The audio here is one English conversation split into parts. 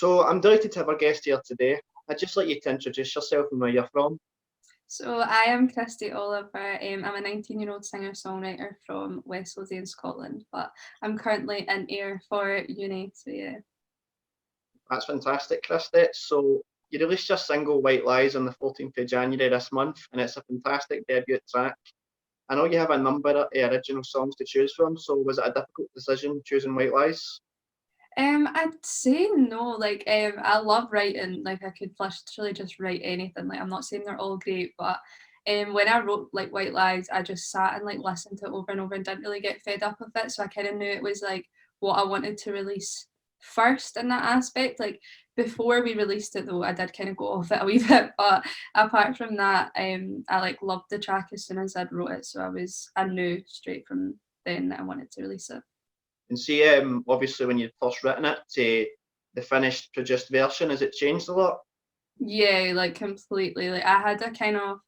So I'm delighted to have our guest here today. I'd just like you to introduce yourself and where you're from. So I am Christie Oliver. I'm a 19-year-old singer-songwriter from West Lothian, Scotland, but I'm currently in Ayr for uni. So yeah. That's fantastic, Christy. So you released your single White Lies on the 14th of January this month, and it's a fantastic debut track. I know you have a number of original songs to choose from, so was it a difficult decision choosing White Lies? I'd say no. I love writing. Like I could literally just write anything. Like I'm not saying they're all great, but when I wrote like White Lies, I just sat and like listened to it over and over and didn't really get fed up with it. So I kind of knew it was like what I wanted to release first in that aspect. Like before we released it though, I did kind of go off it a wee bit. But apart from that, I like loved the track as soon as I'd wrote it. So I knew straight from then that I wanted to release it. And see, obviously when you'd first written it to the finished produced version, has it changed a lot? Yeah, like completely. Like I had a kind of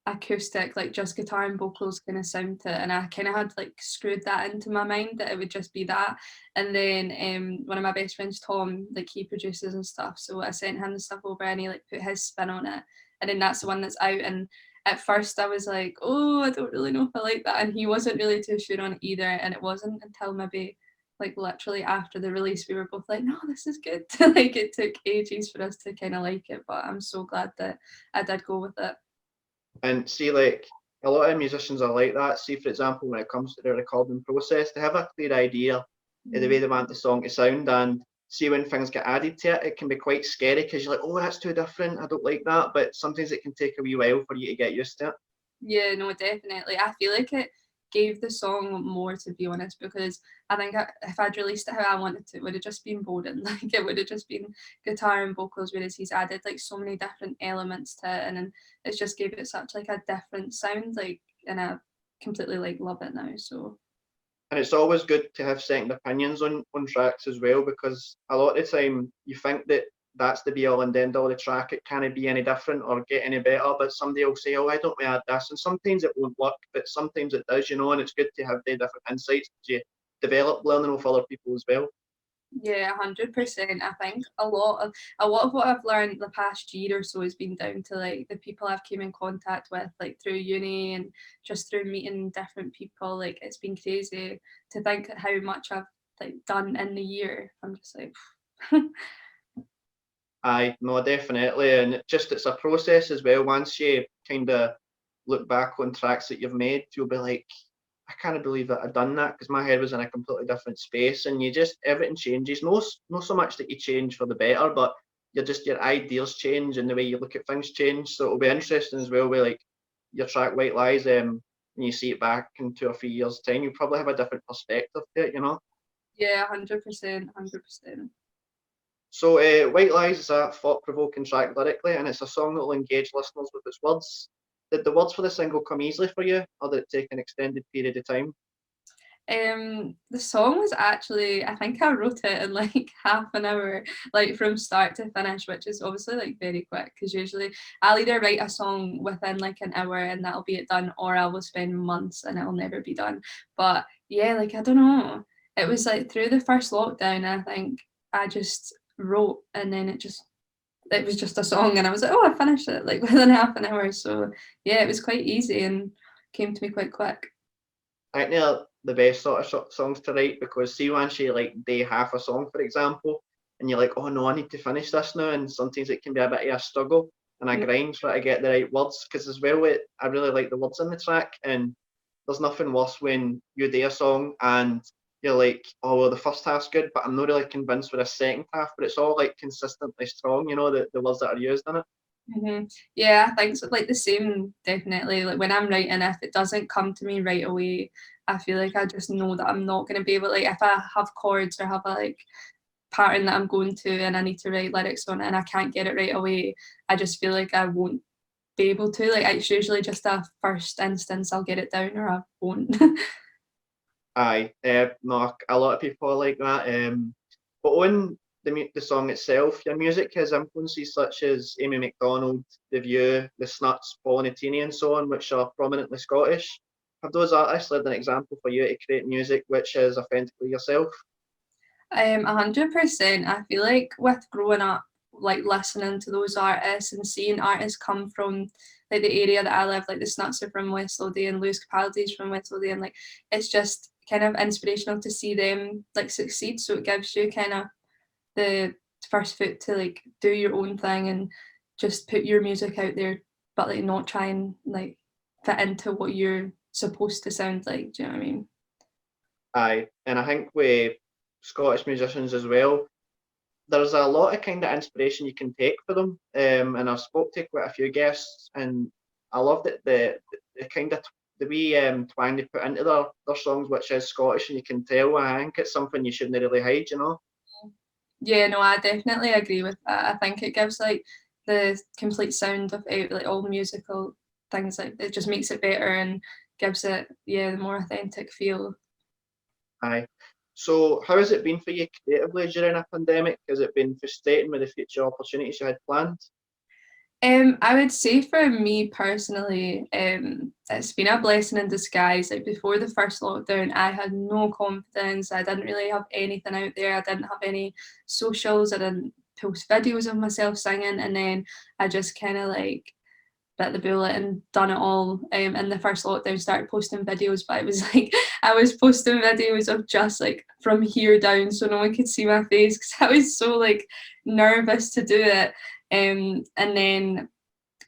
acoustic, like just guitar and vocals kind of sound to it, and I kind of had like screwed that into my mind that it would just be that. And then one of my best friends, Tom, like he produces and stuff, so I sent him the stuff over and he like put his spin on it, and then that's the one that's out. And at first I was like, oh, I don't really know if I like that, and he wasn't really too sure on it either. And it wasn't until maybe like literally after the release we were both like, no, this is good. Like it took ages for us to kind of like it, but I'm so glad that I did go with it. And see, like a lot of musicians are like that. See, for example, when it comes to the recording process, they have a clear idea of the way they want the song to sound, and see when things get added to it, it can be quite scary because you're like, oh, that's too different. I don't like that. But sometimes it can take a wee while for you to get used to it. Yeah, no, definitely. I feel like it gave the song more, to be honest, because I think if I'd released it how I wanted to, it would have just been boring. Like it would have just been guitar and vocals, whereas he's added like so many different elements to it, and then it's just gave it such like a different sound. Like, and I completely like love it now. So And it's always good to have second opinions on tracks as well, because a lot of the time you think that that's the be all and end all of the track. It can't be any different or get any better, but somebody will say, oh, I don't want to add this. And sometimes it won't work, but sometimes it does, and it's good to have the different insights to develop learning with other people as well. yeah, 100%. I think a lot of what I've learned the past year or so has been down to like the people I've came in contact with, like through uni and just through meeting different people. Like it's been crazy to think how much I've like done in the year. I'm just like, Aye, no, definitely. And it's a process as well. Once you kind of look back on tracks that you've made, you'll be like, I can't believe that I've done that because my head was in a completely different space. And everything changes. Not so much that you change for the better, but your ideas change and the way you look at things change. So it'll be interesting as well with like your track White Lies. When you see it back in 2 or 3 years' time, you probably have a different perspective to it. yeah, 100%, 100%. So, White Lies is a thought-provoking track lyrically, and it's a song that will engage listeners with its words. Did the words for the single come easily for you, or did it take an extended period of time? The song was actually, I think I wrote it in like half an hour, like from start to finish, which is obviously like very quick because usually I'll either write a song within like an hour and that'll be it done, or I will spend months and it'll never be done. But yeah, like I don't know. It was like through the first lockdown, I think I just wrote and then it was just a song and I was like, oh, I finished it like within half an hour. So yeah, it was quite easy and came to me quite quick. I think they're the best sort of songs to write because see once you like day half a song, for example, and you're like, oh no, I need to finish this now, and sometimes it can be a bit of a struggle and a Yeah. grind trying to get the right words because as well, I really like the words in the track, and there's nothing worse when you do a song and you're like, oh well, the first half's good, but I'm not really convinced with the second half, but it's all like consistently strong, the words that are used in it. Yeah, I think so. Like the same, definitely. Like when I'm writing, if it doesn't come to me right away, I feel like I just know that I'm not gonna be able. Like if I have chords or have a like pattern that I'm going to, and I need to write lyrics on it, and I can't get it right away, I just feel like I won't be able to. Like it's usually just a first instance, I'll get it down or I won't. Aye, no, a lot of people are like that. But on the song itself, your music has influences such as Amy Macdonald, The View, The Snuts, Paul and and so on, which are prominently Scottish. Have those artists led an example for you to create music which is authentically yourself? 100%. I feel like with growing up, like listening to those artists and seeing artists come from like the area that I live, like the Snuts are from West Lothian, Lewis Capaldi's from West Lothian, like it's just kind of inspirational to see them like succeed. So it gives you kind of the first foot to like do your own thing and just put your music out there, but like not try and like fit into what you're supposed to sound like. Do you know what I mean? Aye, and I think with Scottish musicians as well, there's a lot of kind of inspiration you can take for them. And I've spoke to quite a few guests, and I love that the kind of the wee twang they put into their songs, which is Scottish, and you can tell. I think it's something you shouldn't really hide, you know. Yeah, no, I definitely agree with that. I think it gives like the complete sound of like all musical things, like it just makes it better and gives it, yeah, the more authentic feel. Aye. So how has it been for you creatively during a pandemic? Has it been frustrating with the future opportunities you had planned? I would say for me personally, it's been a blessing in disguise. Like before the first lockdown, I had no confidence. I didn't really have anything out there. I didn't have any socials. I didn't post videos of myself singing, and then I just kind of like bit the bullet and done it all in the first lockdown. Started posting videos, but it was like I was posting videos of just like from here down so no one could see my face because I was so like nervous to do it. And then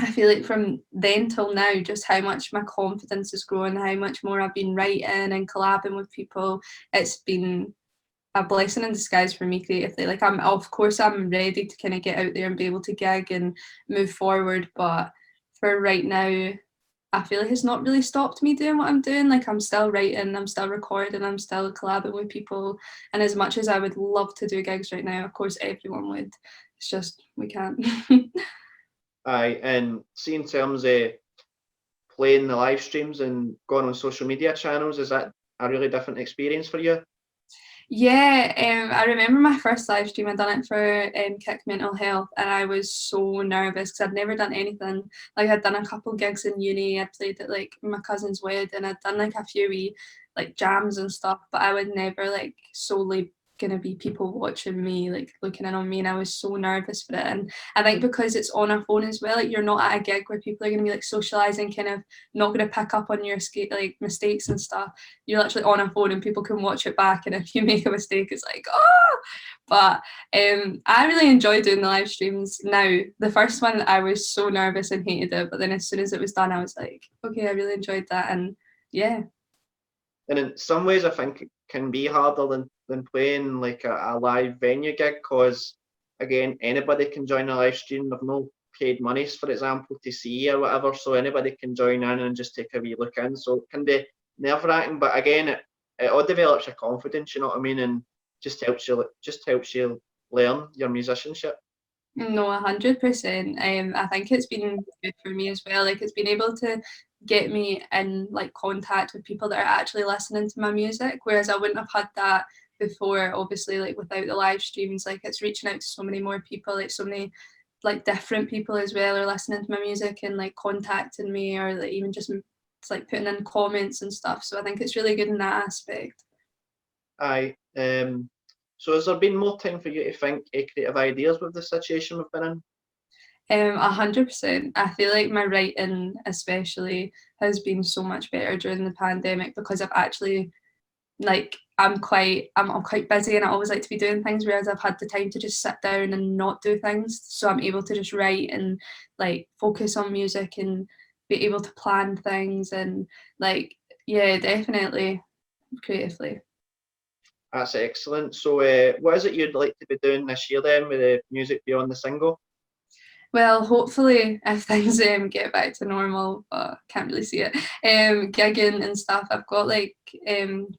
I feel like from then till now, just how much my confidence has grown, how much more I've been writing and collabing with people. It's been a blessing in disguise for me creatively. Like I'm, of course, I'm ready to kind of get out there and be able to gig and move forward. But for right now, I feel like it's not really stopped me doing what I'm doing. Like I'm still writing, I'm still recording, I'm still collabing with people. And as much as I would love to do gigs right now, of course, everyone would. It's just we can't. Aye, and see in terms of playing the live streams and going on social media channels, is that a really different experience for you? Yeah, I remember my first live stream. I done it for Kick Mental Health, and I was so nervous because I'd never done anything. Like I'd done a couple gigs in uni. I'd played at like my cousin's wedding. I'd done like a few wee like jams and stuff, but I would never like solely gonna be people watching me, like looking in on me, and I was so nervous for it. And I think because it's on a phone as well, like you're not at a gig where people are gonna be like socializing, kind of not gonna pick up on your like mistakes and stuff. You're literally on a phone and people can watch it back, and if you make a mistake it's like oh. But I really enjoy doing the live streams now. The first one I was so nervous and hated it, but then as soon as it was done I was like okay, I really enjoyed that. And yeah. And in some ways, I think it can be harder than playing like a live venue gig because, again, anybody can join a live stream. They've no paid monies, for example, to see or whatever, so anybody can join in and just take a wee look in. So it can be nerve-wracking, but again, it all develops your confidence. You know what I mean, and just helps you learn your musicianship. No, 100%. I think it's been good for me as well. Like it's been able to get me in like contact with people that are actually listening to my music, whereas I wouldn't have had that before. Obviously, like without the live streams, like it's reaching out to so many more people. Like so many like different people as well are listening to my music and like contacting me, or like even just it's like putting in comments and stuff. So I think it's really good in that aspect. Aye. So has there been more time for you to think of creative ideas with the situation we've been in? 100%. I feel like my writing especially has been so much better during the pandemic because I've actually like I'm quite busy and I always like to be doing things, whereas I've had the time to just sit down and not do things. So I'm able to just write and like focus on music and be able to plan things and like yeah, definitely creatively. That's excellent. So, what is it you'd like to be doing this year then with the music beyond the single? Well, hopefully, if things get back to normal, but can't really see it. Gigging and stuff. I've got like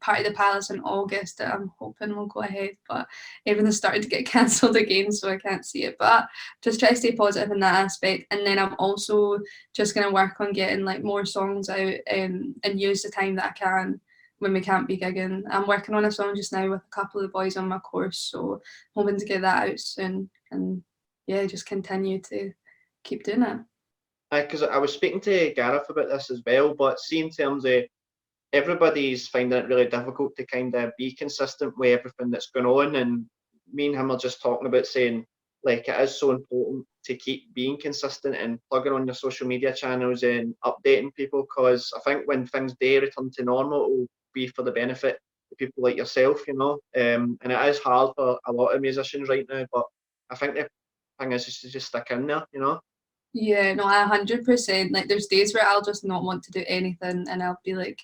Party the Palace in August that I'm hoping will go ahead, but everything's started to get cancelled again, so I can't see it. But just try to stay positive in that aspect. And then I'm also just gonna work on getting like more songs out and use the time that I can when we can't be gigging. I'm working on a song just now with a couple of the boys on my course, so hoping to get that out soon and yeah, just continue to keep doing it. Because I was speaking to Gareth about this as well, but see in terms of everybody's finding it really difficult to kind of be consistent with everything that's going on. And me and him are just talking about saying, like, it is so important to keep being consistent and plugging on your social media channels and updating people, because I think when things do return to normal, it will be for the benefit of people like yourself, you know. And it is hard for a lot of musicians right now, but I think the thing is just to just stick in there, you know. Yeah, no, 100%. Like, there's days where I'll just not want to do anything, and I'll be like,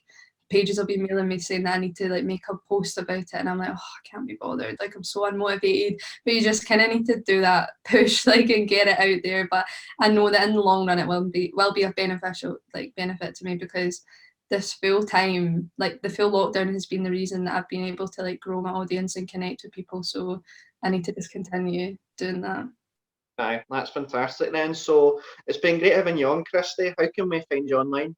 pages will be mailing me saying that I need to like make a post about it, and I'm like, oh, I can't be bothered. Like, I'm so unmotivated. But you just kind of need to do that push, like, and get it out there. But I know that in the long run, it will be a beneficial like benefit to me, because this full time, like the full lockdown, has been the reason that I've been able to like grow my audience and connect with people. So I need to just continue doing that. Aye, that's fantastic then. So it's been great having you on, Christie. How can we find you online?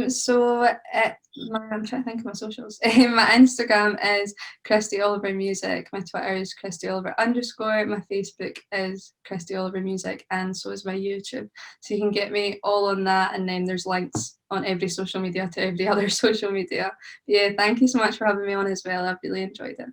So I'm trying to think of my socials. My Instagram is Christie Oliver Music. My Twitter is Christie Oliver _. My Facebook is Christie Oliver Music, and so is my YouTube. So you can get me all on that, and then there's links on every social media to every other social media. But yeah, thank you so much for having me on as well. I've really enjoyed it.